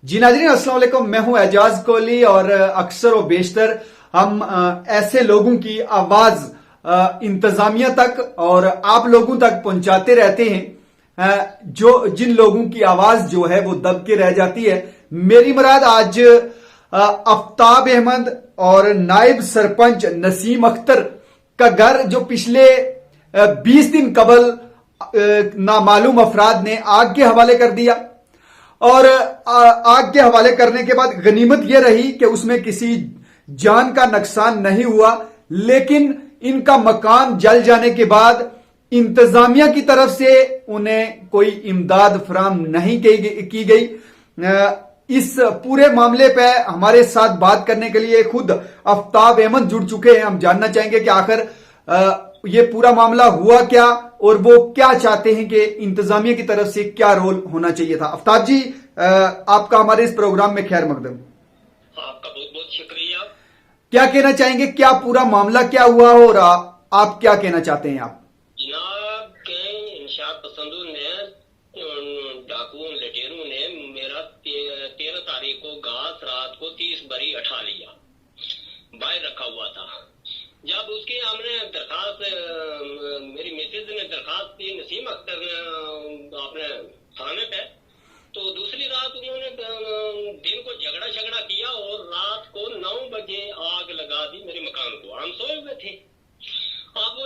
जी नाज़रीन, अस्सलाम वालेकुम। मैं हूं एजाज कोहली और अक्सर व बेशतर हम ऐसे लोगों की आवाज इंतजामिया तक और आप लोगों तक पहुंचाते रहते हैं जो जिन लोगों की आवाज जो है वो दब के रह जाती है। मेरी मुराद आज आफ्ताब अहमद और नायब सरपंच नसीम अख्तर का घर जो पिछले 20 दिन कबल नामालूम अफराद ने आग के हवाले कर दिया। और आग के हवाले करने के बाद गनीमत यह रही कि उसमें किसी जान का नुकसान नहीं हुआ, लेकिन इनका मकान जल जाने के बाद इंतजामिया की तरफ से उन्हें कोई इमदाद फराहम नहीं की गई। इस पूरे मामले पे हमारे साथ बात करने के लिए खुद आफ्ताब अहमद जुड़ चुके हैं। हम जानना चाहेंगे कि आखिर ये पूरा मामला हुआ क्या और वो क्या चाहते हैं कि इंतजामिया की तरफ से क्या रोल होना चाहिए था। आफ्ताब जी, आपका हमारे इस प्रोग्राम में खैर मकदम। आपका बहुत बहुत शुक्रिया। क्या कहना चाहेंगे, क्या पूरा मामला क्या हुआ और आप क्या कहना चाहते हैं आप? जनाब के इंशाअत पसंदों ने डाकुओं लटेरों ने मेरा 13 तारीख को घास रात को 30 बरी उठा लिया, बाहर रखा हुआ था। जब उसकी हमने दरखास्त, मेरी मिसेज ने दरखास्त दी नसीम अख्तर ने अपने थाने पे, तो दूसरी रात उन्होंने दिन को झगड़ा किया और रात को 9 बजे आग लगा दी मेरे मकान को। हम सोए हुए थे। अब वो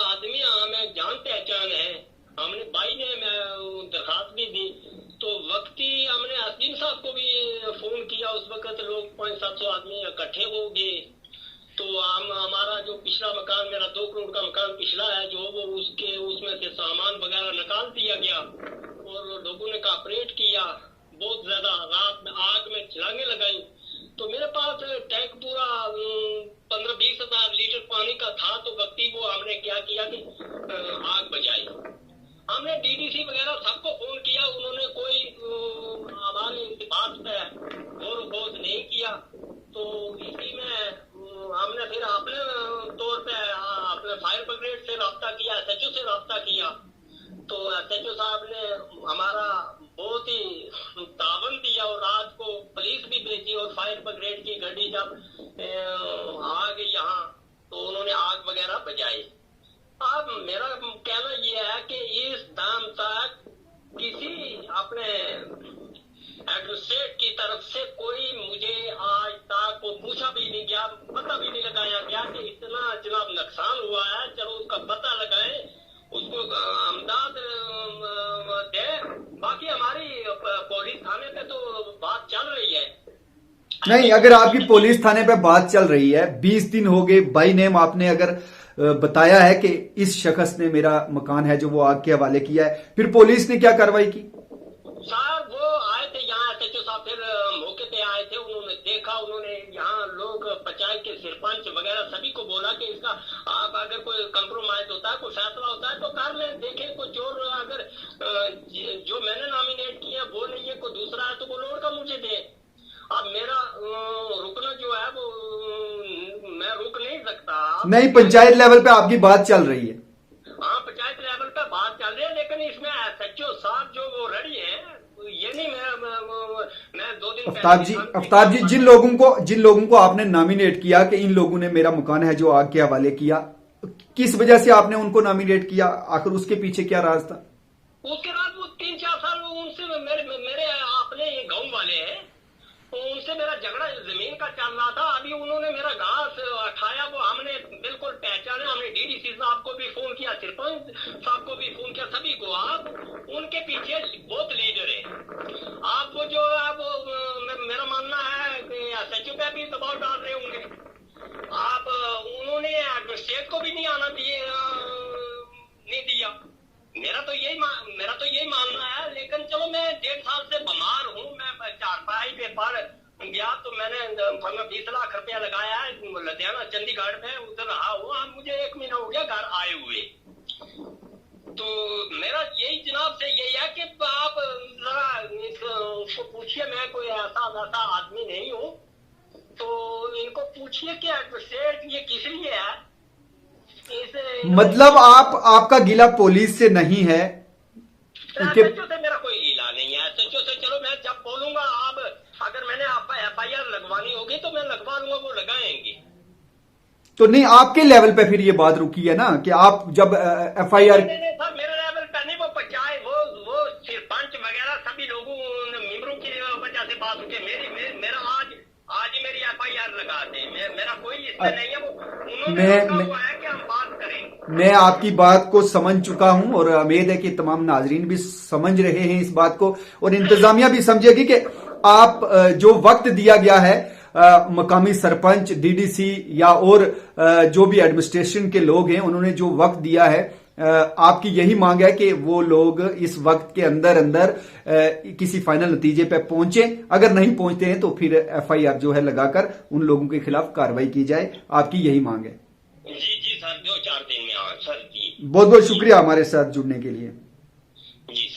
आदमी हमें जान पहचान है, हमने भाई ने दरखास्त भी दी, तो वक्ती हमने असीम साहब को भी फोन किया। उस वक्त लोग 500-700 आदमी इकट्ठे हो गए। तो हम हमारा जो पिछला मकान, मेरा 2 करोड़ का मकान पिछला है, जो वो उसमें से सामान वगैरह निकाल दिया गया और लोगों ने कॉपरेट किया। बहुत ज्यादा रात में आग में छलांगे लगाई। तो मेरे पास टैंक पूरा 15-20 हजार लीटर पानी का था। तो वक्ती वो हमने क्या किया कि आग बचाई। हमने डीडीसी वगैरह सबको फोन किया, उन्होंने कोई हमारी बात पे गौर खोज नहीं किया। तो इसी में हमने फिर अपने तौर पे अपने फायर ब्रिगेड से राब्ता किया, एसएचओ से राब्ता किया। तो एसएचओ साहब ने हमारा बहुत ही तावन दिया और रात को पुलिस भी भेजी और फायर ब्रिगेड की गाड़ी जब आ गई यहाँ तो उन्होंने आग वगैरह बुझाई। अब मेरा कहना यह है कि इस दाम तक किसी अपने एडवोकेट की तरफ से कोई मुझे आज तक को पूछा भी नहीं गया, पता भी नहीं लगाया गया कि इतना जनाब नुकसान हुआ है, चलो उसका पता लगाए, उसको अमदाद दे। बाकी हमारी पुलिस थाने पे तो बात चल रही है। नहीं, अगर आपकी पुलिस थाने पे बात चल रही है, 20 दिन हो गए, बाई नेम आपने अगर बताया है कि इस शख्स ने मेरा मकान है जो वो आग के हवाले किया है, फिर पुलिस ने क्या कार्रवाई की? सर वो आए थे यहाँ, एसएचओ साहब फिर मौके पे आए थे, उन्होंने देखा, उन्होंने यहाँ लोग पंचायत के सरपंच वगैरह सभी को बोला कि इसका आप अगर कोई कंप्रोमाइज होता है, कोई फैसला होता है तो कर ले, देखे कोई चोर अगर जो मैंने नॉमिनेट किया वो नहीं है, कोई दूसरा है तो वो लोड का मुझे दे। अब मेरा रुकना जो है वो मैं रुक नहीं सकता। नहीं, पंचायत लेवल पे आपकी बात चल रही है। हाँ, पंचायत लेवल पे बात चल रही है, लेकिन इसमें एसएचओ साहब जो वो रेडी है, ये नहीं मैं 2 दिन आफ्ताब जी, जिन लोगों को आपने नॉमिनेट किया कि इन लोगों ने मेरा मकान है जो आग के हवाले किया, किस वजह से आपने उनको नॉमिनेट किया? आखिर उसके पीछे क्या राज था? उसके बाद वो 3-4 साल उनसे मेरे अपने गाँव वाले हैं, उनसे मेरा झगड़ा जमीन का चल रहा था। अभी उन्होंने मेरा घास उठाया, वो हमने बिल्कुल पहचाना। हमने डीडीसी साहब को भी फोन किया, सरपंच साहब को भी फोन किया, सभी को। आप उनके पीछे बहुत लीडर है। आप वो जो है वो मेरा मानना है कि एसएचओ पे भी दबाव डाल रहे होंगे आप। उन्होंने एडवोकेट को भी नहीं आना नहीं दिया। मेरा तो यही मानना है। लेकिन चलो, मैं 1.5 साल से बीमार हूँ, मैं चारपाई पे पड़ गया, तो मैंने 20 लाख रुपया लगाया है लुधियाना चंडीगढ़ में, उधर रहा हूँ। मुझे 1 महीना हो गया घर आए हुए। तो मेरा यही जनाब से यही है कि आप जरा उसको पूछिए, मैं कोई ऐसा वैसा आदमी नहीं हूँ, तो इनको पूछिए कि एडवोकेट ये किस लिए है। मतलब आपका गिला पुलिस से नहीं है? एसएचओ से मेरा कोई गिला नहीं है। एसएचओ से चलो मैं जब बोलूंगा, आप लगवानी होगी तो मैं लगवा लूंगा, वो लगाएंगे। तो नहीं, आपके लेवल पे फिर ये बात रुकी है ना कि आप जब FIR। नहीं सर, मेरे लेवल पे नहीं, वो चाहे वो सरपंच वगैरह सभी लोगों मेंबरों की वजह से बात होती है। मेरा आज ही मेरी FIR लगा दे, मेरा कोई इसमें नहीं है, वो उन्होंने रोका हुआ है कि हम बात करें। मैं आपकी बात को समझ चुका हूं और उम्मीद है कि तमाम नाजरीन भी समझ रहे हैं इस बात को और इंतजामिया भी समझेगी कि आप जो वक्त दिया गया है मकामी सरपंच, DDC या और जो भी एडमिनिस्ट्रेशन के लोग हैं, उन्होंने जो वक्त दिया है, आपकी यही मांग है कि वो लोग इस वक्त के अंदर अंदर किसी फाइनल नतीजे पे पहुंचे। अगर नहीं पहुंचते हैं तो फिर FIR जो है लगाकर उन लोगों के खिलाफ कार्रवाई की जाए। आपकी यही मांग है? जी सर, 2-4 दिन में सर जी। बहुत बहुत शुक्रिया हमारे साथ जुड़ने के लिए। जी।